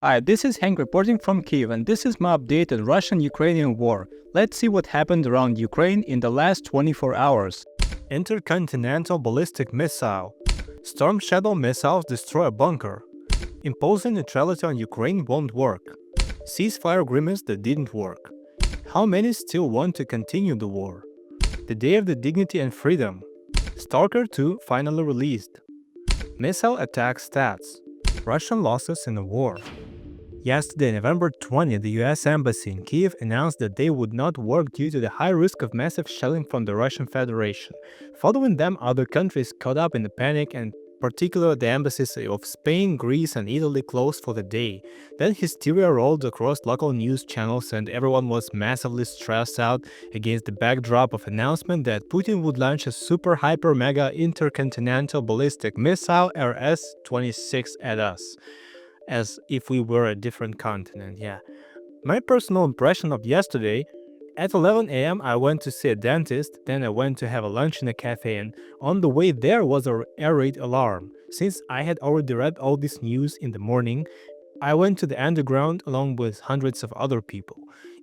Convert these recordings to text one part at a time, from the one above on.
Hi, this is Hank reporting from Kyiv, and this is my update on Russian-Ukrainian war. Let's see what happened around Ukraine in the last 24 hours. Intercontinental ballistic missile. Storm Shadow missiles destroy a bunker. Imposing neutrality on Ukraine won't work. Ceasefire agreements that didn't work. How many still want to continue the war? The Day of the Dignity and Freedom. Stalker 2 finally released. Missile attack stats. Russian losses in the war. Yesterday, November 20, the US Embassy in Kyiv announced that they would not work due to the high risk of massive shelling from the Russian Federation. Following them, other countries caught up in the panic, and particularly the embassies of Spain, Greece, and Italy closed for the day. Then hysteria rolled across local news channels, and everyone was massively stressed out against the backdrop of announcement that Putin would launch a super hyper mega intercontinental ballistic missile RS-26 at us. As if we were a different continent, yeah. My personal impression of yesterday, at 11 a.m. I went to see a dentist, then I went to have a lunch in a cafe, and on the way there was an air raid alarm. Since I had already read all this news in the morning, I went to the underground along with hundreds of other people.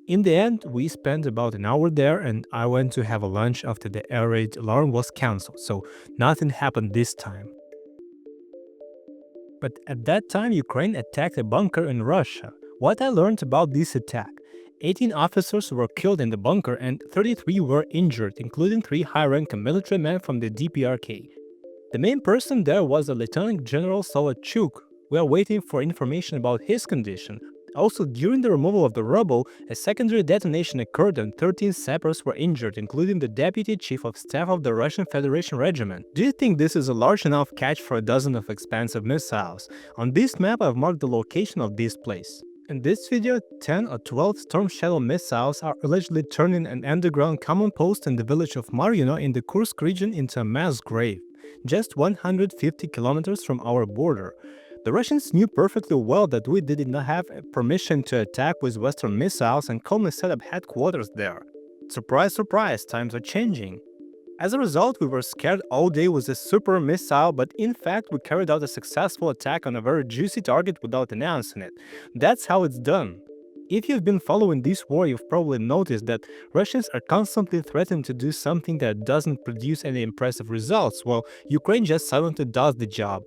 In the end, we spent about an hour there, and I went to have a lunch after the air raid alarm was cancelled, so nothing happened this time. But at that time, Ukraine attacked a bunker in Russia. What I learned about this attack: 18 officers were killed in the bunker and 33 were injured, including 3 high-ranking military men from the DPRK. The main person there was a Lieutenant General Solodchuk. We are waiting for information about his condition. Also, during the removal of the rubble, a secondary detonation occurred and 13 sappers were injured, including the Deputy Chief of Staff of the Russian Federation Regiment. Do you think this is a large enough catch for a dozen of expensive missiles? On this map, I've marked the location of this place. In this video, 10 or 12 Storm Shadow missiles are allegedly turning an underground command post in the village of Marino in the Kursk region into a mass grave, just 150 kilometers from our border. The Russians knew perfectly well that we did not have permission to attack with Western missiles and calmly set up headquarters there. Surprise, surprise, times are changing. As a result, we were scared all day with a super missile, but in fact we carried out a successful attack on a very juicy target without announcing it. That's how it's done. If you've been following this war, you've probably noticed that Russians are constantly threatening to do something that doesn't produce any impressive results, while Ukraine just silently does the job.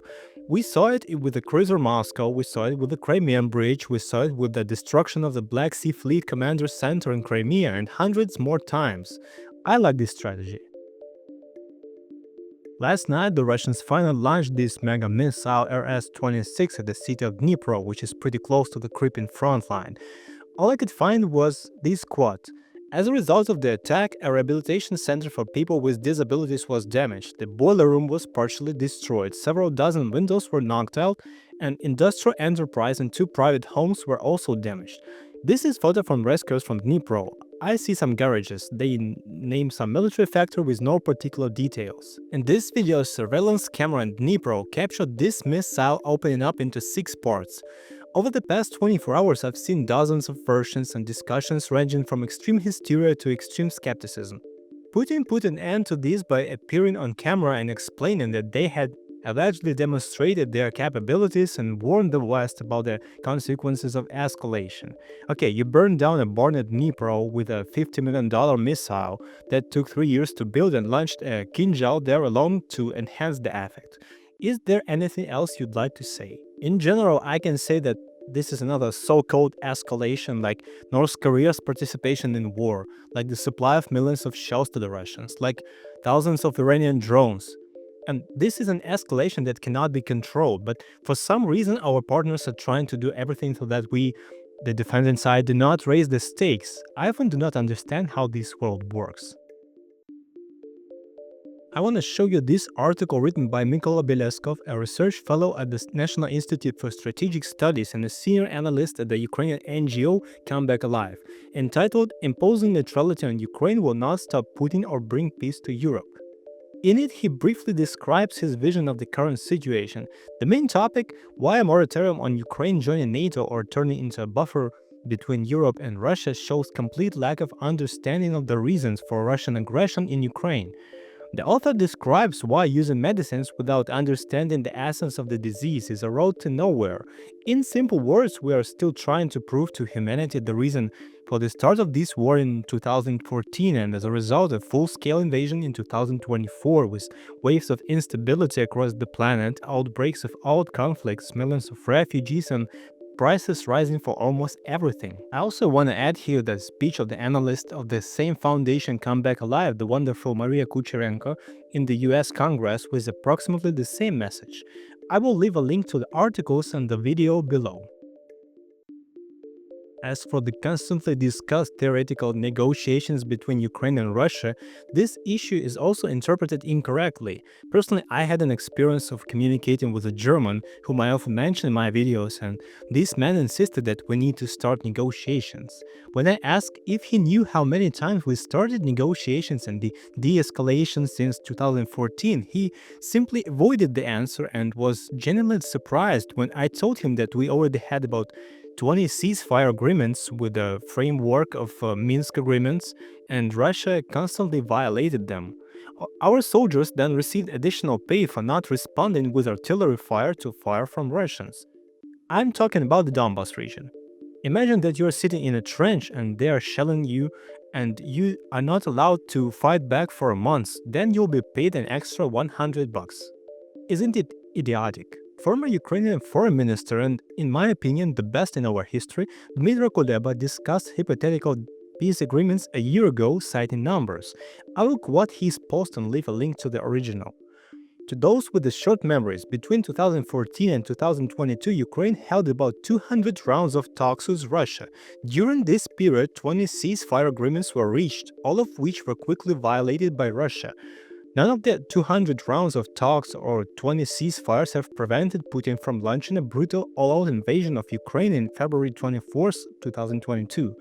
We saw it with the cruiser Moscow, we saw it with the Crimean Bridge, we saw it with the destruction of the Black Sea Fleet Commander Center in Crimea, and hundreds more times. I like this strategy. Last night, the Russians finally launched this mega missile RS-26 at the city of Dnipro, which is pretty close to the Crimean front line. All I could find was this quote: "As a result of the attack, a rehabilitation center for people with disabilities was damaged, the boiler room was partially destroyed, several dozen windows were knocked out, an industrial enterprise and 2 private homes were also damaged." This is photo from rescuers from Dnipro. I see some garages. They name some military factory with no particular details. In this video, a surveillance camera in Dnipro captured this missile opening up into 6 parts. Over the past 24 hours, I've seen dozens of versions and discussions ranging from extreme hysteria to extreme skepticism. Putin put an end to this by appearing on camera and explaining that they had allegedly demonstrated their capabilities and warned the West about the consequences of escalation. Okay, you burned down a barn at Dnipro with a $50 million missile that took 3 years to build and launched a Kinjal there alone to enhance the effect. Is there anything else you'd like to say? In general, I can say that this is another so-called escalation, like North Korea's participation in war, like the supply of millions of shells to the Russians, like thousands of Iranian drones. And this is an escalation that cannot be controlled, but for some reason our partners are trying to do everything so that we, the defending side, do not raise the stakes. I often do not understand how this world works. I want to show you this article written by Mykola Beleskov, a research fellow at the National Institute for Strategic Studies and a senior analyst at the Ukrainian NGO Come Back Alive, entitled "Imposing Neutrality on Ukraine Will Not Stop Putin or Bring Peace to Europe." In it, he briefly describes his vision of the current situation. The main topic: why a moratorium on Ukraine joining NATO or turning into a buffer between Europe and Russia shows complete lack of understanding of the reasons for Russian aggression in Ukraine. The author describes why using medicines without understanding the essence of the disease is a road to nowhere. In simple words, we are still trying to prove to humanity the reason for the start of this war in 2014, and as a result, a full-scale invasion in 2024 with waves of instability across the planet, outbreaks of old conflicts, millions of refugees, and prices rising for almost everything. I also want to add here the speech of the analyst of the same foundation Come Back Alive, the wonderful Maria Kucherenko, in the US Congress with approximately the same message. I will leave a link to the articles and the video below. As for the constantly discussed theoretical negotiations between Ukraine and Russia, this issue is also interpreted incorrectly. Personally, I had an experience of communicating with a German, whom I often mention in my videos, and this man insisted that we need to start negotiations. When I asked if he knew how many times we started negotiations and the de-escalation since 2014, he simply avoided the answer and was genuinely surprised when I told him that we already had about 20 ceasefire agreements with the framework of Minsk agreements, and Russia constantly violated them. Our soldiers then received additional pay for not responding with artillery fire to fire from Russians. I'm talking about the Donbas region. Imagine that you're sitting in a trench and they are shelling you and you are not allowed to fight back for a month, then you'll be paid an extra $100. Isn't it idiotic? Former Ukrainian foreign minister and, in my opinion, the best in our history, Dmytro Kuleba discussed hypothetical peace agreements a year ago, citing numbers. I will quote his post and leave a link to the original. To those with the short memories, between 2014 and 2022, Ukraine held about 200 rounds of talks with Russia. During this period, 20 ceasefire agreements were reached, all of which were quickly violated by Russia. None of the 200 rounds of talks or 20 ceasefires have prevented Putin from launching a brutal all-out invasion of Ukraine in February 24, 2022.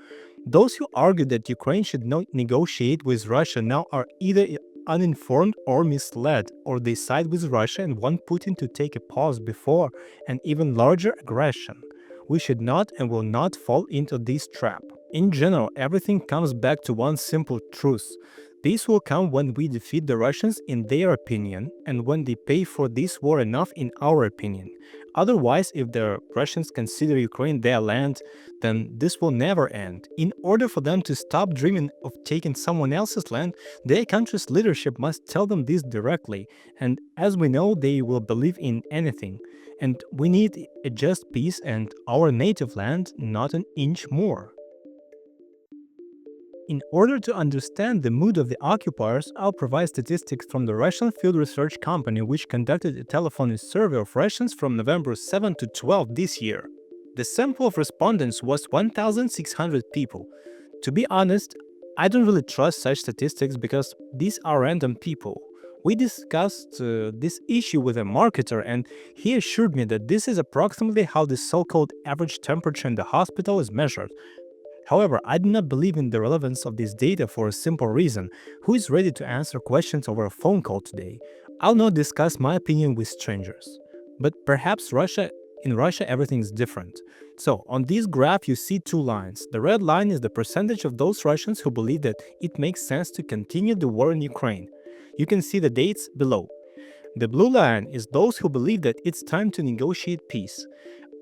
Those who argue that Ukraine should not negotiate with Russia now are either uninformed or misled, or they side with Russia and want Putin to take a pause before an even larger aggression. We should not and will not fall into this trap. In general, everything comes back to one simple truth. Peace will come when we defeat the Russians in their opinion, and when they pay for this war enough in our opinion. Otherwise, if the Russians consider Ukraine their land, then this will never end. In order for them to stop dreaming of taking someone else's land, their country's leadership must tell them this directly, and as we know, they will believe in anything. And we need a just peace and our native land, not an inch more. In order to understand the mood of the occupiers, I'll provide statistics from the Russian field research company which conducted a telephonic survey of Russians from November 7 to 12 this year. The sample of respondents was 1,600 people. To be honest, I don't really trust such statistics because these are random people. We discussed this issue with a marketer and he assured me that this is approximately how the so-called average temperature in the hospital is measured. However, I do not believe in the relevance of this data for a simple reason. Who is ready to answer questions over a phone call today? I'll not discuss my opinion with strangers. But perhaps in Russia everything is different. So, on this graph you see two lines. The red line is the percentage of those Russians who believe that it makes sense to continue the war in Ukraine. You can see the dates below. The blue line is those who believe that it's time to negotiate peace.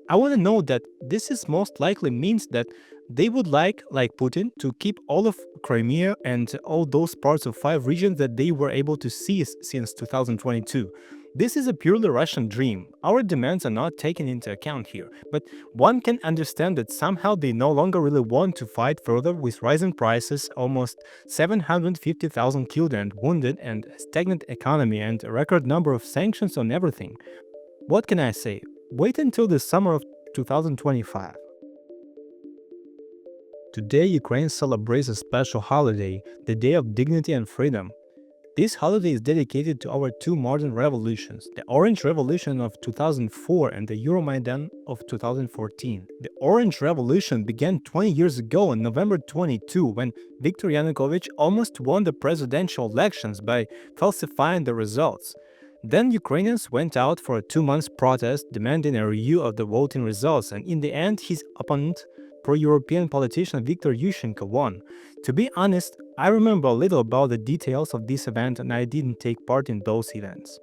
I want to know that this is most likely means that they would like Putin, to keep all of Crimea and all those parts of 5 regions that they were able to seize since 2022. This is a purely Russian dream. Our demands are not taken into account here, but one can understand that somehow they no longer really want to fight further with rising prices, almost 750,000 killed and wounded, and a stagnant economy and a record number of sanctions on everything. What can I say? Wait until the summer of 2025. Today, Ukraine celebrates a special holiday, the Day of Dignity and Freedom. This holiday is dedicated to our two modern revolutions, the Orange Revolution of 2004 and the Euromaidan of 2014. The Orange Revolution began 20 years ago on November 22 when Viktor Yanukovych almost won the presidential elections by falsifying the results. Then Ukrainians went out for a 2-month protest demanding a review of the voting results, and in the end his opponent, pro-European politician Viktor Yushchenko won. To be honest, I remember a little about the details of this event and I didn't take part in those events.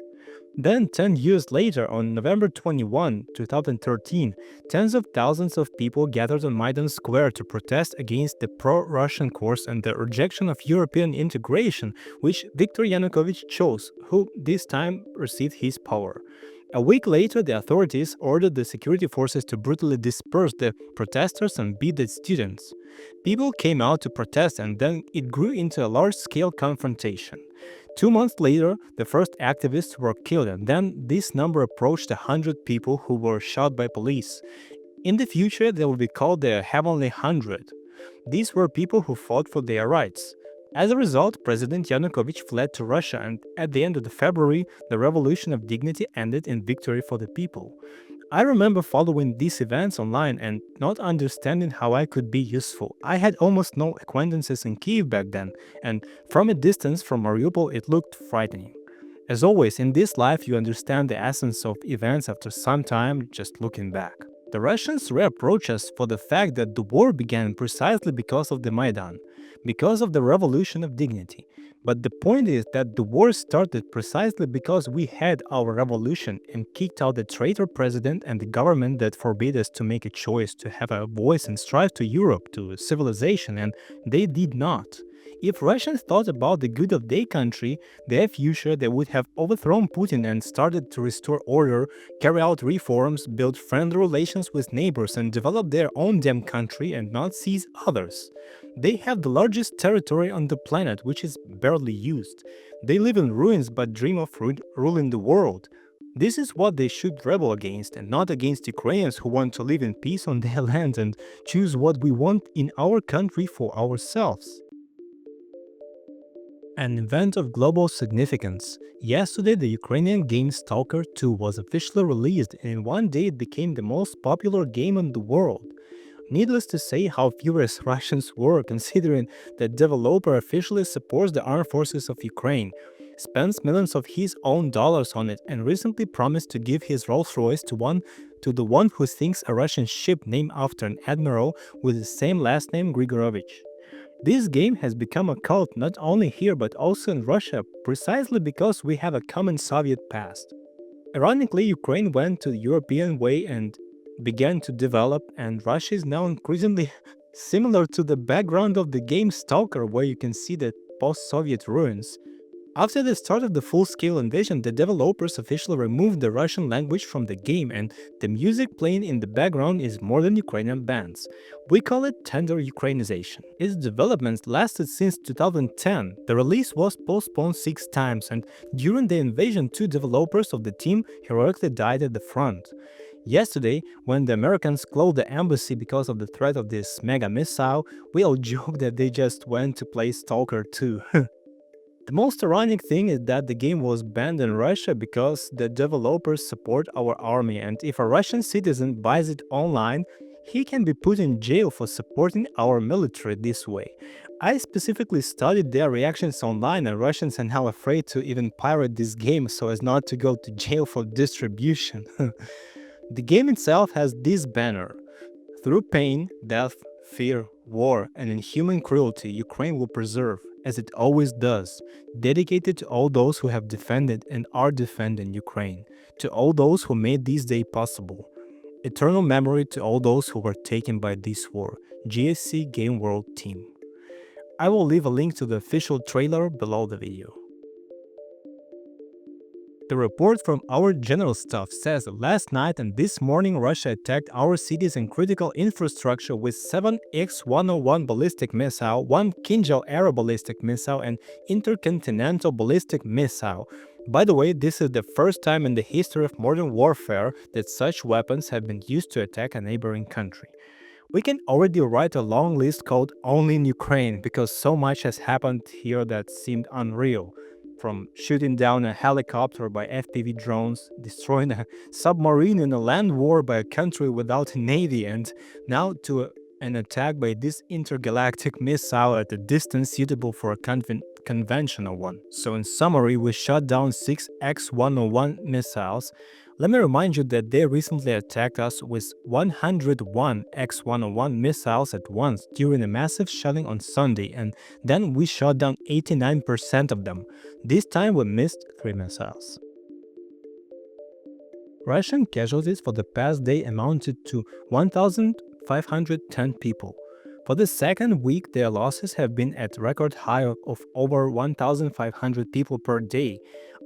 Then, 10 years later, on November 21, 2013, tens of thousands of people gathered on Maidan Square to protest against the pro-Russian course and the rejection of European integration, which Viktor Yanukovych chose, who this time received his power. A week later, the authorities ordered the security forces to brutally disperse the protesters and beat the students. People came out to protest and then it grew into a large-scale confrontation. 2 months later, the first activists were killed and then this number approached 100 people who were shot by police. In the future, they will be called the Heavenly 100. These were people who fought for their rights. As a result, President Yanukovych fled to Russia and at the end of February, the Revolution of Dignity ended in victory for the people. I remember following these events online and not understanding how I could be useful. I had almost no acquaintances in Kyiv back then, and from a distance from Mariupol it looked frightening. As always, in this life you understand the essence of events after some time just looking back. The Russians reproach us for the fact that the war began precisely because of the Maidan, because of the Revolution of Dignity. But the point is that the war started precisely because we had our revolution and kicked out the traitor president and the government that forbade us to make a choice, to have a voice and strive to Europe, to civilization, and they did not. If Russians thought about the good of their country, their future, they would have overthrown Putin and started to restore order, carry out reforms, build friendly relations with neighbors and develop their own damn country and not seize others. They have the largest territory on the planet, which is barely used. They live in ruins but dream of ruling the world. This is what they should rebel against, and not against Ukrainians who want to live in peace on their land and choose what we want in our country for ourselves. An event of global significance. Yesterday, the Ukrainian game Stalker 2 was officially released, and in one day it became the most popular game in the world. Needless to say how furious Russians were, considering that developer officially supports the armed forces of Ukraine, spends millions of his own dollars on it, and recently promised to give his Rolls-Royce to the one who thinks a Russian ship named after an admiral with the same last name, Grigorovich. This game has become a cult not only here but also in Russia, precisely because we have a common Soviet past. Ironically, Ukraine went to the European way and began to develop, and Russia is now increasingly similar to the background of the game Stalker, where you can see the post-Soviet ruins. After the start of the full-scale invasion, the developers officially removed the Russian language from the game, and the music playing in the background is modern Ukrainian bands. We call it tender Ukrainization. Its development lasted since 2010. The release was postponed 6 times, and during the invasion, 2 developers of the team heroically died at the front. Yesterday, when the Americans closed the embassy because of the threat of this mega missile, we all joked that they just went to play Stalker 2. The most ironic thing is that the game was banned in Russia because the developers support our army, and if a Russian citizen buys it online, he can be put in jail for supporting our military this way. I specifically studied their reactions online, and Russians are now afraid to even pirate this game so as not to go to jail for distribution. The game itself has this banner: "Through pain, death, fear, war, and inhuman cruelty, Ukraine will preserve, as it always does, dedicated to all those who have defended and are defending Ukraine, to all those who made this day possible. Eternal memory to all those who were taken by this war. GSC Game World Team." I will leave a link to the official trailer below the video. The report from our general staff says that last night and this morning Russia attacked our cities and critical infrastructure with 7 X-101 ballistic missile, 1 Kinjal air ballistic missile, and Intercontinental ballistic missile. By the way, this is the first time in the history of modern warfare that such weapons have been used to attack a neighboring country. We can already write a long list called "Only in Ukraine" because so much has happened here that seemed unreal. From shooting down a helicopter by FPV drones, destroying a submarine in a land war by a country without a navy, and now to an attack by this intergalactic missile at a distance suitable for a conventional one. So in summary, we shot down 6 X-101 missiles, Let me remind you that they recently attacked us with 101 X-101 missiles at once during a massive shelling on Sunday, and then we shot down 89% of them. This time we missed 3 missiles. Russian casualties for the past day amounted to 1,510 people. For the second week, their losses have been at record high of over 1,500 people per day.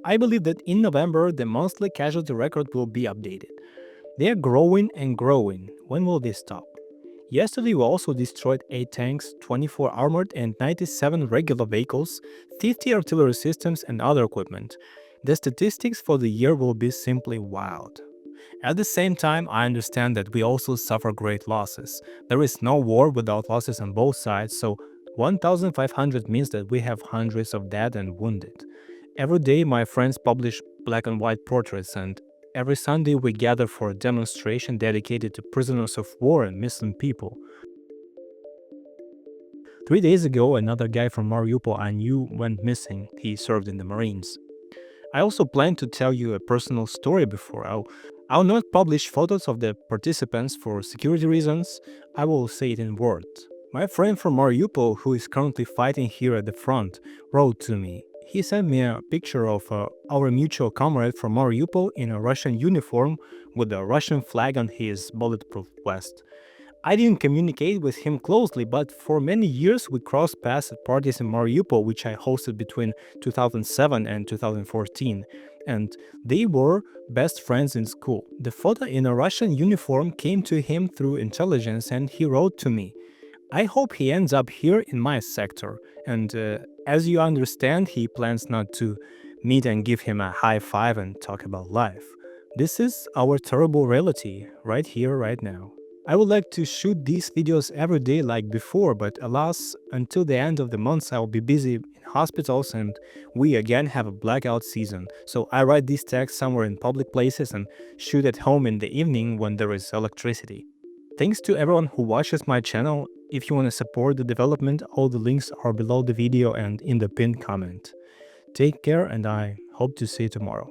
I believe that in November, the monthly casualty record will be updated. They are growing and growing. When will they stop? Yesterday, we also destroyed 8 tanks, 24 armored and 97 regular vehicles, 50 artillery systems and other equipment. The statistics for the year will be simply wild. At the same time, I understand that we also suffer great losses. There is no war without losses on both sides, so 1,500 means that we have hundreds of dead and wounded. Every day, my friends publish black and white portraits, and every Sunday we gather for a demonstration dedicated to prisoners of war and missing people. 3 days ago, another guy from Mariupol I knew went missing. He served in the Marines. I also plan to tell you a personal story before. I'll not publish photos of the participants for security reasons. I will say it in words. My friend from Mariupol, who is currently fighting here at the front, wrote to me. He sent me a picture of our mutual comrade from Mariupol in a Russian uniform with a Russian flag on his bulletproof vest. I didn't communicate with him closely, but for many years we crossed paths at parties in Mariupol, which I hosted between 2007 and 2014, and they were best friends in school. The photo in a Russian uniform came to him through intelligence, and he wrote to me, "I hope he ends up here in my sector," and as you understand, he plans not to meet and give him a high five and talk about life. This is our terrible reality, right here, right now. I would like to shoot these videos every day like before, but alas, until the end of the month I will be busy in hospitals and we again have a blackout season. So I write these texts somewhere in public places and shoot at home in the evening when there is electricity. Thanks to everyone who watches my channel. If you want to support the development, all the links are below the video and in the pinned comment. Take care, and I hope to see you tomorrow.